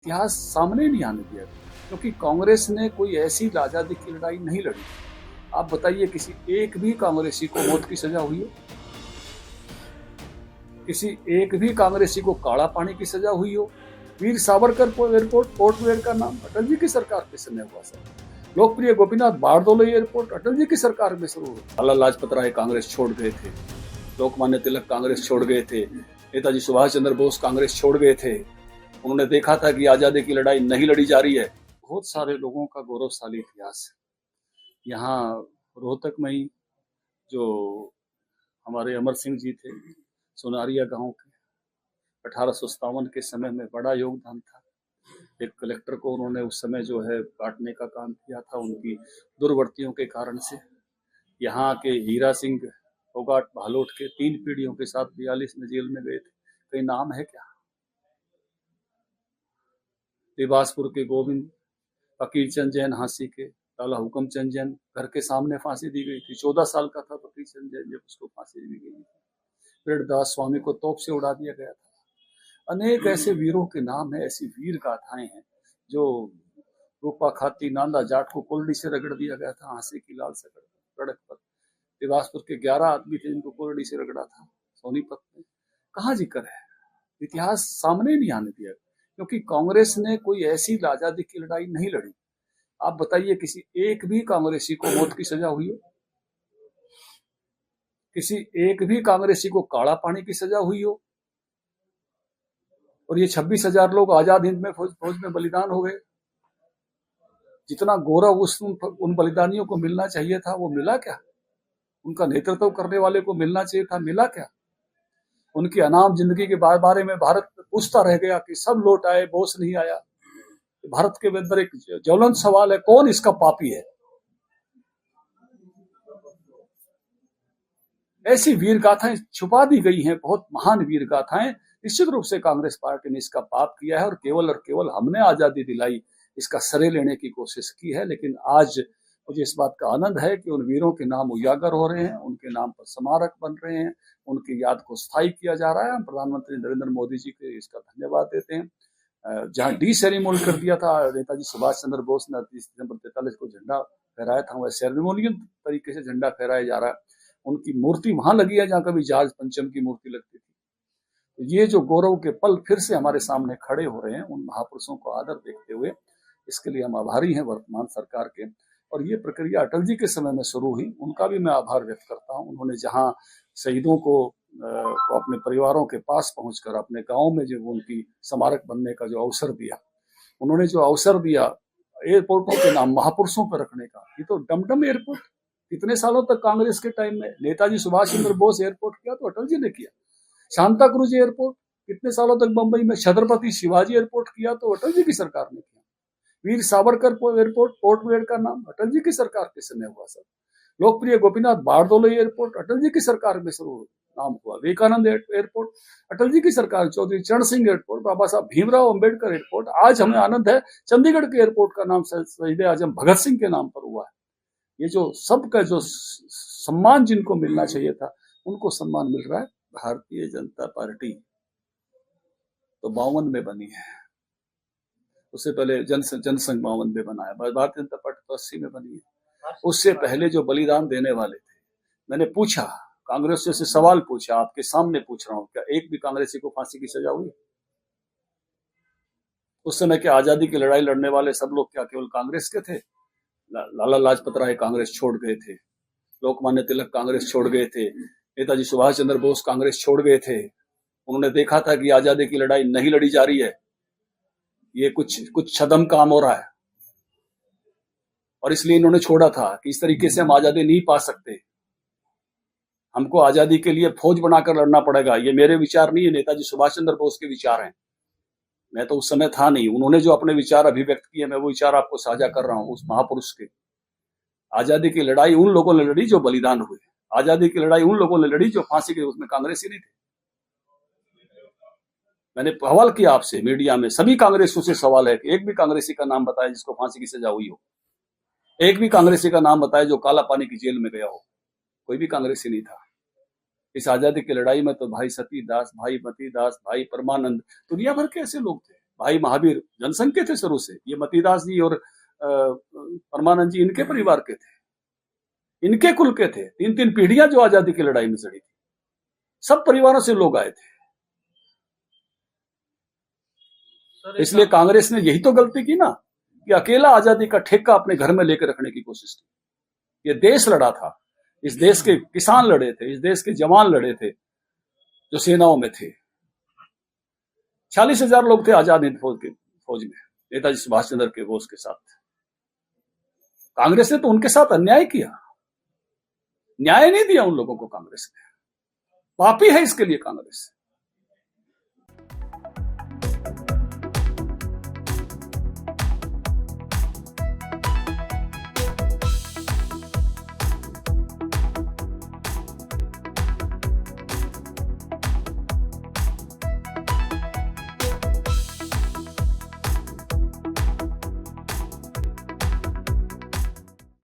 इतिहास सामने नहीं आने दिया क्योंकि कांग्रेस ने कोई ऐसी आजादी की लड़ाई नहीं लड़ी। आप बताइए किसी एक भी कांग्रेसी को मौत की सजा हुई है? किसी एक भी कांग्रेसी को काला पानी की सजा हुई हो? Veer Savarkar airport port Blair का नाम अटल जी की सरकार के समय हुआ सर। लोकप्रिय गोपीनाथ बारदोली एयरपोर्ट अटल जी की सरकार में शुरू हुआ। लाला लाजपत राय कांग्रेस छोड़ गए थे, लोकमान्य तिलक कांग्रेस छोड़ गए थे, नेताजी सुभाष चंद्र बोस कांग्रेस छोड़ गए थे। उन्होंने देखा था कि आजादी की लड़ाई नहीं लड़ी जा रही है। बहुत सारे लोगों का गौरवशाली इतिहास है। यहाँ रोहतक में ही जो हमारे अमर सिंह जी थे, सोनारिया गांव के, 1857 के समय में बड़ा योगदान था। एक कलेक्टर को उन्होंने उस समय जो है काटने का काम किया था उनकी दुर्वर्तियों के कारण से। यहाँ के हीरा सिंह फोगाट भालोट के 3 पीढ़ियों के साथ 42 में जेल में गए थे। कहीं नाम है क्या? देवासपुर के गोविंद फकीर चंद जैन हांसी के, लाला हुक्म चंद जैन घर के सामने फांसी दी गई थी। 14 साल का था फकीर चंद जैन जब उसको फांसी दी गई थी। प्रेमदास स्वामी को तोप से उड़ा दिया गया था। अनेक ऐसे वीरों के नाम है, ऐसी वीर गाथाएं हैं जो रूपा खाती नांदा जाट को कोल्डी से रगड़ दिया गया था हांसी की लाल सड़क पर। देवासपुर के 11 आदमी थे जिनको कोल्डी से रगड़ा था सोनीपत में। कहाँ जिक्र है? इतिहास सामने नहीं आने दिया क्योंकि कांग्रेस ने कोई ऐसी आजादी की लड़ाई नहीं लड़ी। आप बताइए किसी एक भी कांग्रेसी को मौत की सजा हुई हो? किसी एक भी कांग्रेसी को काला पानी की सजा हुई हो? और ये 26,000 लोग आजाद हिंद में फौज में बलिदान हो गए। जितना गौरव उन बलिदानियों को मिलना चाहिए था वो मिला क्या? उनका नेतृत्व करने वाले को मिलना चाहिए था, मिला क्या? उनकी अनाम जिंदगी के बारे में भारत पूछता रह गया कि सब लौट आए, बोस नहीं आया। भारत के अंदर एक ज्वलंत सवाल है, कौन इसका पापी है? ऐसी वीर गाथाएं छुपा दी गई हैं, बहुत महान वीर गाथाएं। निश्चित रूप से कांग्रेस पार्टी ने इसका पाप किया है और केवल हमने आजादी दिलाई, इसका श्रेय लेने की कोशिश की है। लेकिन आज मुझे इस बात का आनंद है कि उन वीरों के नाम उजागर हो रहे हैं, उनके नाम पर स्मारक बन रहे हैं, उनकी याद को स्थायी किया जा रहा है। हम प्रधानमंत्री नरेंद्र मोदी जी को इसका धन्यवाद देते हैं। जहां डी सेरेमोनी कर दिया था नेताजी सुभाष चंद्र बोस ने 30 दिसंबर 43 को झंडा फहराया था, वह सेरेमोनियल तरीके से झंडा फहराया जा रहा है। उनकी मूर्ति वहां लगी है जहां कभी जॉर्ज पंचम की मूर्ति लगती थी। तो ये जो गौरव के पल फिर से हमारे सामने खड़े हो रहे हैं, उन महापुरुषों को आदर देखते हुए इसके लिए हम आभारी हैं वर्तमान सरकार के। और ये प्रक्रिया अटल जी के समय में शुरू हुई, उनका भी मैं आभार व्यक्त करता हूं। उन्होंने जहां शहीदों को अपने परिवारों के पास पहुंचकर अपने गांव में जो उनकी स्मारक बनने का जो अवसर दिया, उन्होंने जो अवसर दिया एयरपोर्टों के नाम महापुरुषों पर रखने का, ये तो डमडम एयरपोर्ट कितने सालों तक कांग्रेस के टाइम में नेताजी सुभाष चंद्र बोस एयरपोर्ट किया तो अटल जी ने किया। शांता क्रूज एयरपोर्ट कितने सालों तक बंबई में, छत्रपति शिवाजी एयरपोर्ट किया तो अटल जी की सरकार ने किया। Veer Savarkar airport port Blair का नाम अटल जी की सरकार के समय हुआ सर। लोकप्रिय गोपीनाथ बारदोली एयरपोर्ट अटल जी की सरकार में शुरू नाम हुआ। विवेकानंद एयरपोर्ट अटल जी की सरकार, चौधरी चरण सिंह एयरपोर्ट, बाबा साहब भीमराव अंबेडकर एयरपोर्ट। आज हमें आनंद है चंडीगढ़ के एयरपोर्ट का नाम शहीद आजम भगत सिंह के नाम पर हुआ है। ये जो सबका जो सम्मान जिनको मिलना चाहिए था उनको सम्मान मिल रहा है। भारतीय जनता पार्टी तो 52 में बनी है, उससे पहले जनसंघ 52 में बना है। भारतीय जनता पार्टी तो 80 में बनी है। उससे पहले जो बलिदान देने वाले थे, मैंने पूछा कांग्रेस से सवाल पूछा, आपके सामने पूछ रहा हूं, क्या एक भी कांग्रेसी को फांसी की सजा हुई? उस समय के आजादी की लड़ाई लड़ने वाले सब लोग क्या केवल कांग्रेस के थे? लाला लाजपत राय कांग्रेस छोड़ गए थे, लोकमान्य तिलक कांग्रेस छोड़ गए थे, नेताजी सुभाष चंद्र बोस कांग्रेस छोड़ गए थे। उन्होंने देखा था कि आजादी की लड़ाई नहीं लड़ी जा रही है, ये कुछ छदम काम हो रहा है, और इसलिए इन्होंने छोड़ा था कि इस तरीके से हम आजादी नहीं पा सकते, हमको आजादी के लिए फौज बनाकर लड़ना पड़ेगा। ये मेरे विचार नहीं है, नेताजी सुभाष चंद्र बोस के विचार हैं। मैं तो उस समय था नहीं, उन्होंने जो अपने विचार अभिव्यक्त किए मैं वो विचार आपको साझा कर रहा हूं उस महापुरुष के। आजादी की लड़ाई उन लोगों ने लड़ी जो बलिदान हुए, आजादी की लड़ाई उन लोगों ने लड़ी जो फांसी के उसमें कांग्रेसी नहीं थे। मैंने सवाल किया आपसे मीडिया में, सभी कांग्रेसियों से सवाल है कि एक भी कांग्रेसी का नाम बताए जिसको फांसी की सजा हुई हो, एक भी कांग्रेसी का नाम बताए जो काला पानी की जेल में गया हो। कोई भी कांग्रेसी नहीं था। इस आजादी की लड़ाई में तो भाई सती दास, भाई मती दास, भाई परमानंद, दुनिया भर के ऐसे लोग थे। भाई महावीर जनसंघ के थे शुरू से, ये मतीदास जी और परमानंद जी इनके परिवार के थे, इनके कुल के थे। 3-3 पीढ़ियां जो आजादी की लड़ाई में जड़ी थी, सब परिवारों से लोग आए थे। इसलिए कांग्रेस ने यही तो गलती की ना कि अकेला आजादी का ठेका अपने घर में लेकर रखने की कोशिश की। ये देश लड़ा था, इस देश के किसान लड़े थे, इस देश के जवान लड़े थे जो सेनाओं में थे। 40,000 लोग थे आजाद हिंद फौज में नेताजी सुभाष चंद्र के बोस के साथ। कांग्रेस ने तो उनके साथ अन्याय किया, न्याय नहीं दिया उन लोगों को कांग्रेस ने। पापी है इसके लिए कांग्रेस।